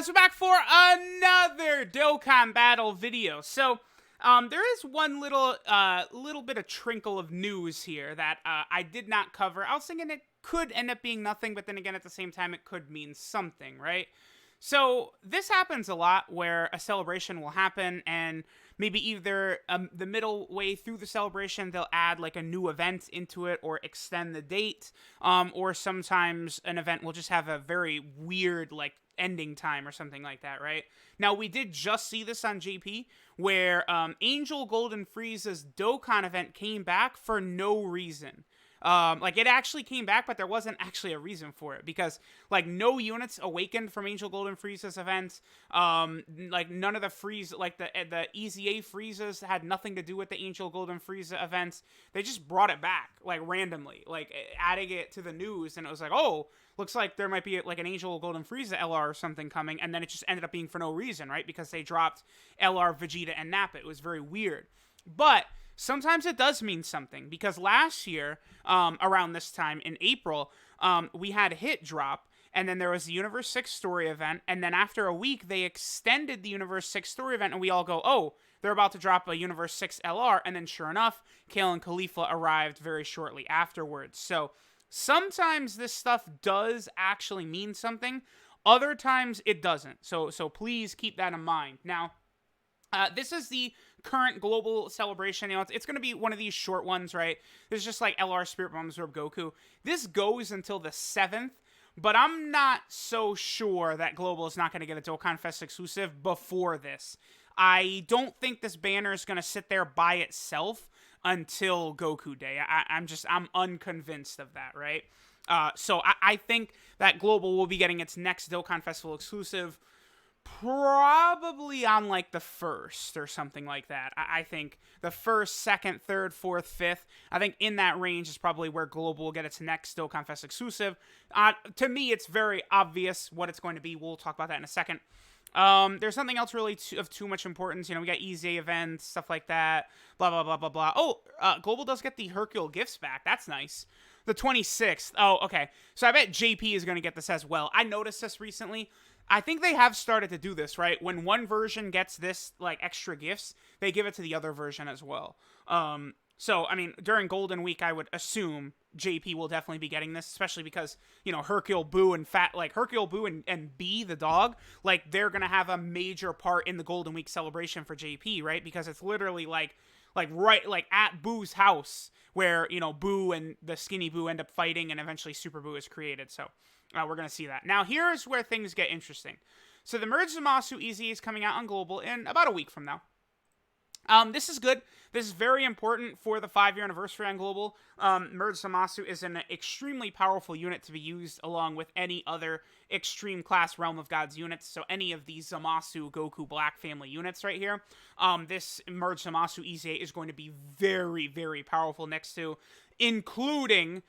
guys, we're back for another Dokkan battle video. So, there is one little bit of trinkle of news here that I did not cover. I was thinking it could end up being nothing, but then again, at the same time, it could mean something, right? So, this happens a lot where a celebration will happen, and maybe either the middle way through the celebration, they'll add like a new event into it or extend the date, or sometimes an event will just have a very weird, like, ending time or something like that, right? Now, we did just see this on JP, where Angel Golden Frieza's Dokkan event came back for no reason. Like, it actually came back, but there wasn't actually a reason for it, because, like, no units awakened from Angel Golden Frieza's event. Like, none of the Frieza, like, the EZA Friezas had nothing to do with the Angel Golden Frieza events. They just brought it back, like, randomly, like, adding it to the news, and it was like, oh, looks like there might be, like, an Angel Golden Frieza LR or something coming, and then it just ended up being for no reason, right? Because they dropped LR, Vegeta, and Nappa. It was very weird. But sometimes it does mean something, because last year, around this time in April, we had Hit drop, and then there was the Universe 6 story event, and then after a week, they extended the Universe 6 story event, and we all go, oh, they're about to drop a Universe 6 LR, and then sure enough, Kale and Khalifa arrived very shortly afterwards. So sometimes this stuff does actually mean something, other times it doesn't, so please keep that in mind. Now, this is the current global celebration. You know, it's going to be one of these short ones, right? This is just like LR Spirit Bomb Absorb Goku. This goes until the 7th, but I'm not so sure that global is not going to get a Dokkan Fest exclusive before this. I don't think this banner is going to sit there by itself until Goku Day. I'm unconvinced of that, right? So I think that global will be getting its next Dokkan Festival exclusive probably on, like, the 1st or something like that. I think the 1st, 2nd, 3rd, 4th, 5th, I think in that range is probably where Global will get its next Dokkan Fest exclusive. To me, it's very obvious what it's going to be. We'll talk about that in a second. There's something else really of too much importance. You know, we got EZA events, stuff like that, blah, blah, blah, blah, blah. Oh, Global does get the Hercule gifts back. That's nice. The 26th. Oh, okay. So I bet JP is going to get this as well. I noticed this recently. I think they have started to do this, right? When one version gets this, like, extra gifts, they give it to the other version as well. So, I mean, during Golden Week, I would assume JP will definitely be getting this, especially because, you know, Hercule, Boo, and Hercule, Boo, and B, the dog, like, they're going to have a major part in the Golden Week celebration for JP, right? Because it's literally, like right, like, at Boo's house, where, you know, Boo and the skinny Boo end up fighting, and eventually Super Boo is created, so we're going to see that. Now, here's where things get interesting. So, the Merged ZAMASU EZ is coming out on Global in about a week from now. This is good. This is very important for the 5-year anniversary on Global. Merged ZAMASU is an extremely powerful unit to be used along with any other extreme class Realm of Gods units. So any of these ZAMASU, Goku, Black family units right here. This Merged ZAMASU EZA is going to be very, very powerful next to, including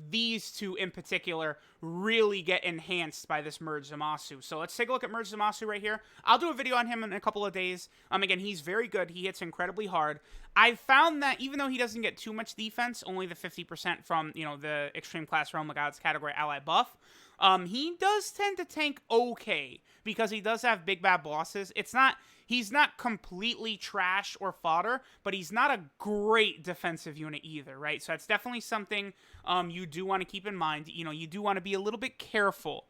these two in particular, really get enhanced by this Merged ZAMASU. So let's take a look at Merged ZAMASU right here. I'll do a video on him in a couple of days. Again, he's very good. He hits incredibly hard. I've found that even though he doesn't get too much defense, only the 50% from, you know, the Extreme Class Realm of Gods category ally buff, he does tend to tank okay, because he does have big bad bosses. He's not completely trash or fodder, but he's not a great defensive unit either, right? So that's definitely something you do want to keep in mind. You know, you do want to be a little bit careful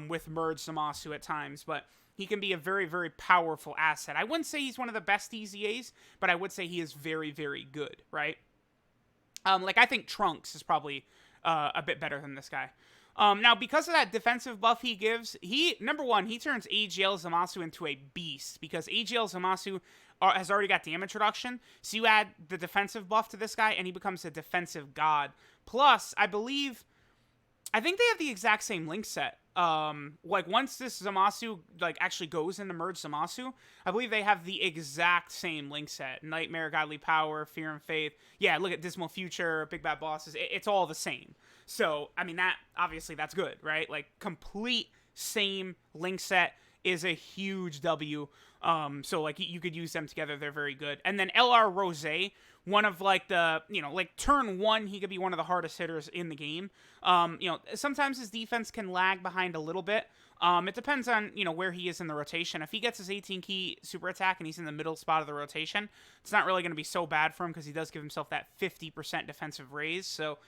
with Merged ZAMASU at times, but he can be a very, very powerful asset. I wouldn't say he's one of the best EZAs, but I would say he is very, very good, right? Like, I think Trunks is probably a bit better than this guy. Now, because of that defensive buff he gives, number one, he turns AGL ZAMASU into a beast, because AGL ZAMASU has already got damage reduction, so you add the defensive buff to this guy, and he becomes a defensive god. Plus, I think they have the exact same link set. Like, once this ZAMASU, like, actually goes into Merged ZAMASU, I believe they have the exact same link set. Nightmare, Godly Power, Fear and Faith. Yeah, look at Dismal Future, Big Bad Bosses. It's all the same. So, I mean, obviously, that's good, right? Like, complete same link set is a huge W. So, like, you could use them together. They're very good. And then LR Rose, one of, like, the, you know, like, turn 1, he could be one of the hardest hitters in the game. You know, sometimes his defense can lag behind a little bit. It depends on, where he is in the rotation. If he gets his 18 key super attack and he's in the middle spot of the rotation, it's not really going to be so bad for him because he does give himself that 50% defensive raise. So,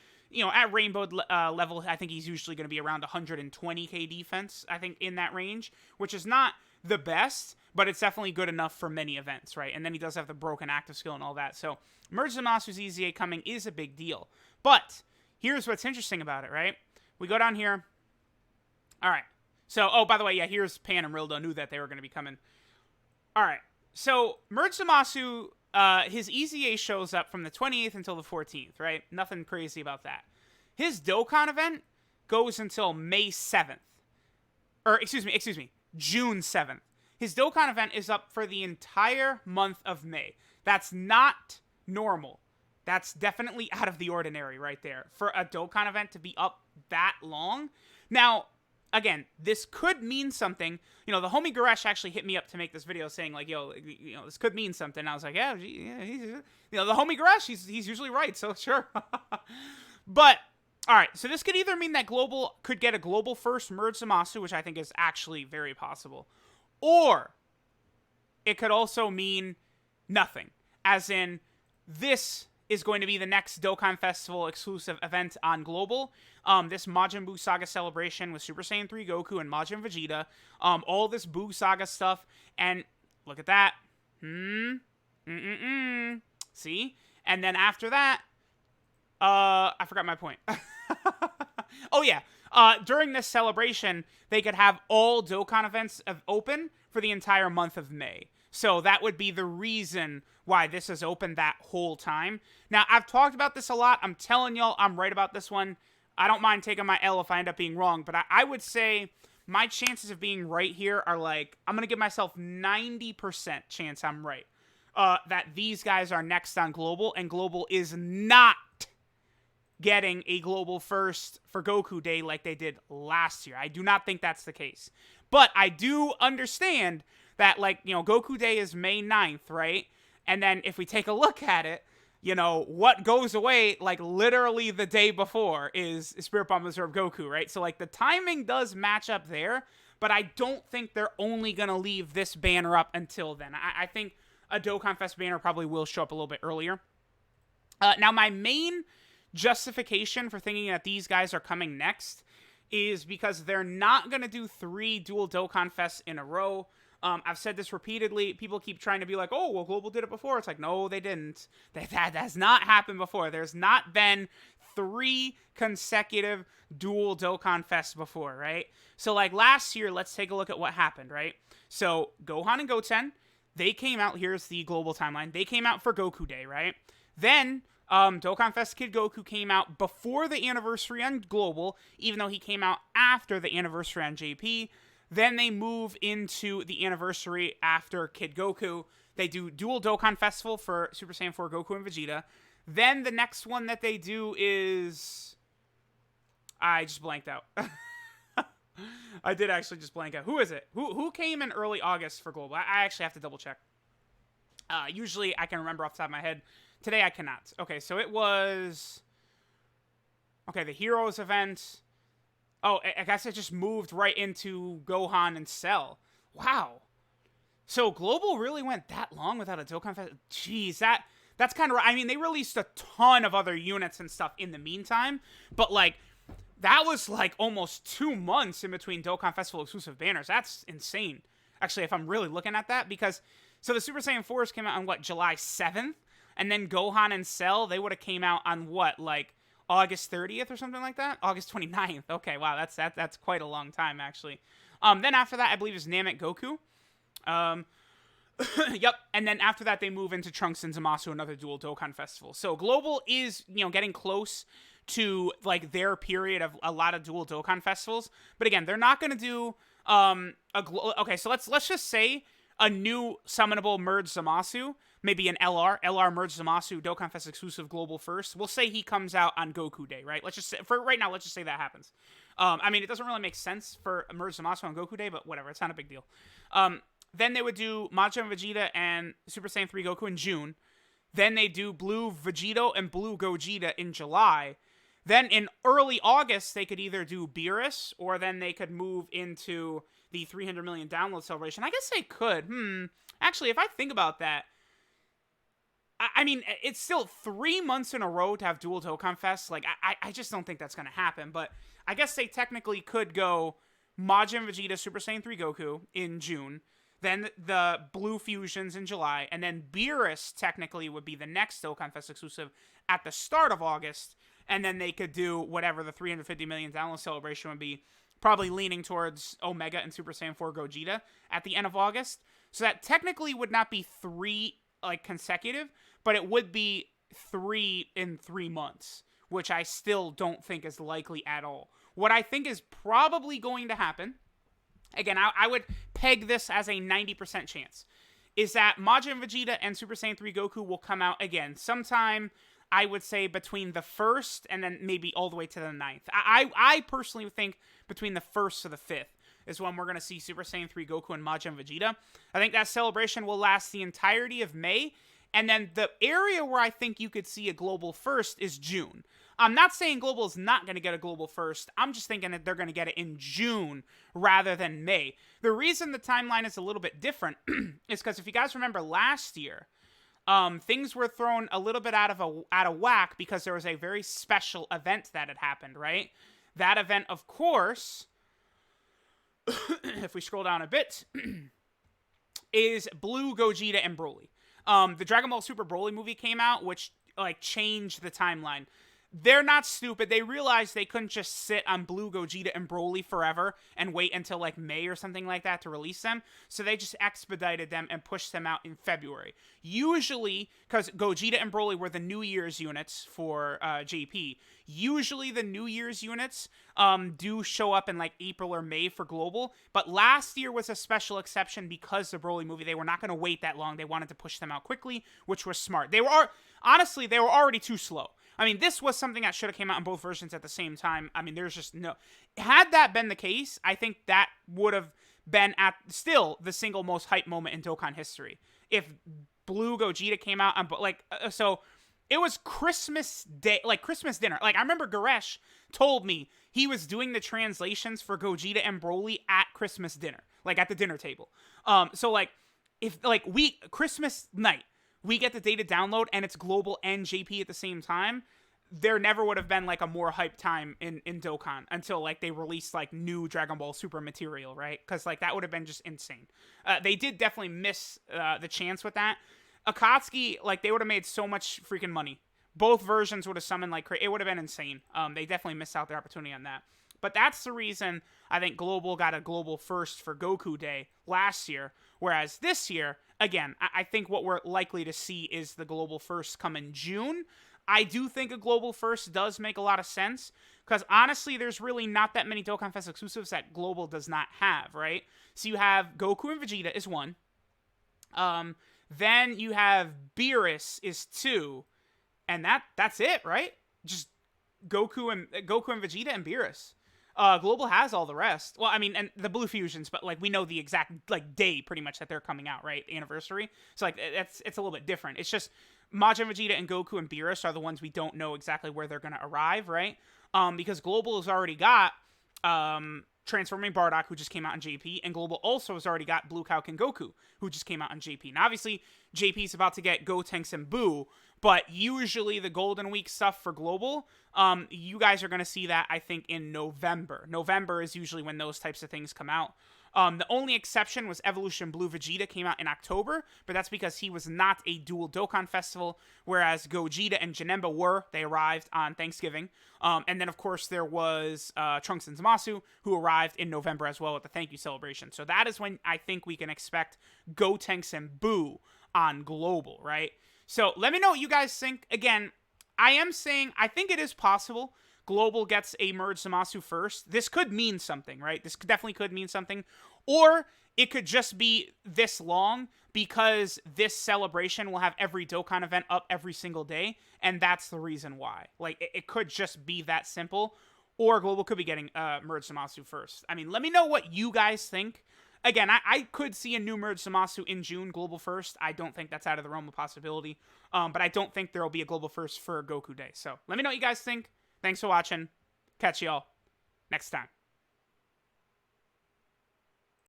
at rainbow level, I think he's usually going to be around 120k defense, I think, in that range, which is not the best, but it's definitely good enough for many events, right? And then he does have the broken active skill and all that. So, Merge Zamasu's EZA coming is a big deal. But here's what's interesting about it, right? We go down here. All right. So, oh, by the way, yeah, here's Pan and Rildo knew that they were going to be coming. All right. So, Merge Zamasu, his EZA shows up from the 28th until the 14th, right? Nothing crazy about that. His Dokkan event goes until May 7th. Or, excuse me, June 7th. His Dokkan event is up for the entire month of May. That's not normal. That's definitely out of the ordinary right there. For a Dokkan event to be up that long. Now, again, this could mean something. The homie Garesh actually hit me up to make this video saying, like, yo, this could mean something. And I was like, yeah, he's, the homie Garesh, he's usually right, so sure. But, all right, so this could either mean that Global could get a Global first Merge Zamasu, which I think is actually very possible, or it could also mean nothing, as in this is going to be the next Dokkan Festival exclusive event on Global. This Majin Buu Saga celebration with Super Saiyan 3 Goku and Majin Vegeta. All this Buu Saga stuff. And look at that. See? And then after that, I forgot my point. Oh, yeah. During this celebration, they could have all Dokkan events open for the entire month of May. So that would be the reason why this is open that whole time. Now, I've talked about this a lot. I'm telling y'all I'm right about this one. I don't mind taking my L if I end up being wrong, but I would say my chances of being right here are like, I'm going to give myself 90% chance I'm right. That these guys are next on Global, and Global is not getting a Global first for Goku Day like they did last year. I do not think that's the case. But I do understand that, like, Goku Day is May 9th, right? And then if we take a look at it, what goes away, like, literally the day before is Spirit Bomb Reserve Goku, right? So, like, the timing does match up there, but I don't think they're only going to leave this banner up until then. I think a Dokkan Fest banner probably will show up a little bit earlier. Now, my main justification for thinking that these guys are coming next is because they're not going to do 3 dual Dokkan Fests in a row. I've said this repeatedly. People keep trying to be like, oh, well, Global did it before. It's like, no, they didn't. That has not happened before. There's not been 3 consecutive dual Dokkan Fests before, right? So, like, last year, let's take a look at what happened, right? So, Gohan and Goten, they came out. Here's the Global timeline. They came out for Goku Day, right? Then, Dokkan Fest Kid Goku came out before the anniversary on Global, even though he came out after the anniversary on JP. Then they move into the anniversary after Kid Goku. They do Dual Dokkan Festival for Super Saiyan 4 Goku and Vegeta. Then the next one that they do is... I just blanked out. I did actually just blank out. Who is it? Who came in early August for Global? I actually have to double check. Usually I can remember off the top of my head. Today I cannot. Okay, so it was... Okay, the Heroes event... Oh, I guess it just moved right into Gohan and Cell. Wow. So Global really went that long without a Dokkan Fest? Jeez, that's kind of... I mean, they released a ton of other units and stuff in the meantime, but, like, that was, like, almost 2 months in between Dokkan Festival exclusive banners. That's insane, actually, if I'm really looking at that, because... So the Super Saiyan 4s came out on, what, July 7th? And then Gohan and Cell, they would have came out on, what, like... August 30th or something like that? August 29th. Okay, wow, that's quite a long time, actually. Then after that, I believe is Namek Goku. Yep, and then after that, they move into Trunks and Zamasu, another dual Dokkan Festival. So Global is, getting close to, like, their period of a lot of dual Dokkan Festivals. But again, they're not going to do, okay, so let's just say a new summonable Merge Zamasu, maybe an LR Merge Zamasu Dokkan Fest exclusive Global first. We'll say he comes out on Goku Day, right? Let's just say, for right now, let's just say that happens. I mean, it doesn't really make sense for Merge Zamasu on Goku Day, but whatever, it's not a big deal. Then they would do Majin Vegeta and Super Saiyan 3 Goku in June. Then they do Blue Vegito and Blue Gogeta in July. Then in early August, they could either do Beerus, or then they could move into the 300 million download celebration. I guess they could. Actually, if I think about that, I mean, it's still 3 months in a row to have dual Dokkan Fest. Like, I just don't think that's going to happen. But I guess they technically could go Majin Vegeta Super Saiyan 3 Goku in June, then the Blue Fusions in July, and then Beerus technically would be the next Dokkan Fest exclusive at the start of August, and then they could do whatever the 350 million download celebration would be, probably leaning towards Omega and Super Saiyan 4 Gogeta at the end of August. So that technically would not be 3 like consecutive, but it would be 3 in 3 months, which I still don't think is likely at all. What I think is probably going to happen, again, I would peg this as a 90% chance, is that Majin Vegeta and Super Saiyan 3 Goku will come out again sometime, I would say, between the 1st and then maybe all the way to the 9th. I personally think between the 1st to the 5th is when we're going to see Super Saiyan 3 Goku and Majin Vegeta. I think that celebration will last the entirety of May, and then the area where I think you could see a global first is June. I'm not saying Global is not going to get a global first. I'm just thinking that they're going to get it in June rather than May. The reason the timeline is a little bit different is because if you guys remember last year, things were thrown a little bit out of whack because there was a very special event that had happened, right? That event, of course, if we scroll down a bit, is Blue Gogeta and Broly. The Dragon Ball Super Broly movie came out, which like changed the timeline. They're not stupid. They realized they couldn't just sit on Blue Gogeta and Broly forever and wait until like May or something like that to release them. So they just expedited them and pushed them out in February. Usually, because Gogeta and Broly were the New Year's units for JP, usually the New Year's units do show up in like April or May for Global. But last year was a special exception because the Broly movie. They were not going to wait that long. They wanted to push them out quickly, which was smart. Honestly, they were already too slow. I mean, this was something that should have came out in both versions at the same time. I mean, there's just no... Had that been the case, I think that would have been still the single most hype moment in Dokkan history. If Blue Gogeta came out, so it was Christmas Day, like Christmas dinner. Like, I remember Goresh told me he was doing the translations for Gogeta and Broly at Christmas dinner, like at the dinner table. So like, if like Christmas night, we get the data download and it's Global and JP at the same time, there never would have been like a more hyped time in Dokkan until like they released like new Dragon Ball Super material, right? Because like that would have been just insane. They did definitely miss the chance with that. Akatsuki, like they would have made so much freaking money. Both versions would have summoned like it would have been insane. They definitely missed out their opportunity on that. But that's the reason I think Global got a global first for Goku Day last year. Whereas this year, again, I think what we're likely to see is the global first come in June. I do think a global first does make a lot of sense. Because honestly, there's really not that many Dokkan Fest exclusives that Global does not have, right? So you have Goku and Vegeta is 1. Then you have Beerus is 2. And that's it, right? Just Goku and Vegeta and Beerus. Global has all the rest. Well, I mean, and the Blue Fusions, but like we know the exact like day pretty much that they're coming out, right? The anniversary. So like it's a little bit different. It's just Majin Vegeta and Goku and Beerus are the ones we don't know exactly where they're going to arrive, right? Because Global has already got Transforming Bardock, who just came out in JP, and Global also has already got Blue Cow and Goku, who just came out in JP. Now, obviously, JP's about to get Gotenks and Boo, but usually the Golden Week stuff for Global, you guys are going to see that, I think, in November. November is usually when those types of things come out. The only exception was Evolution Blue Vegeta came out in October, but that's because he was not a dual Dokkan festival, whereas Gogeta and Janemba were. They arrived on Thanksgiving. And then, of course, there was Trunks and Zamasu, who arrived in November as well at the Thank You celebration. So that is when I think we can expect Gotenks and Boo on Global, right? So let me know what you guys think. Again, I am saying I think it is possible Global gets a Merged Zamasu first. This could mean something, right? This definitely could mean something. Or it could just be this long because this celebration will have every Dokkan event up every single day, and that's the reason why. Like, it could just be that simple. Or Global could be getting Merged Zamasu first. I mean, let me know what you guys think. Again, I could see a new Merged Zamasu in June, Global first. I don't think that's out of the realm of possibility. But I don't think there will be a Global first for Goku Day. So let me know what you guys think. Thanks for watching. Catch y'all next time.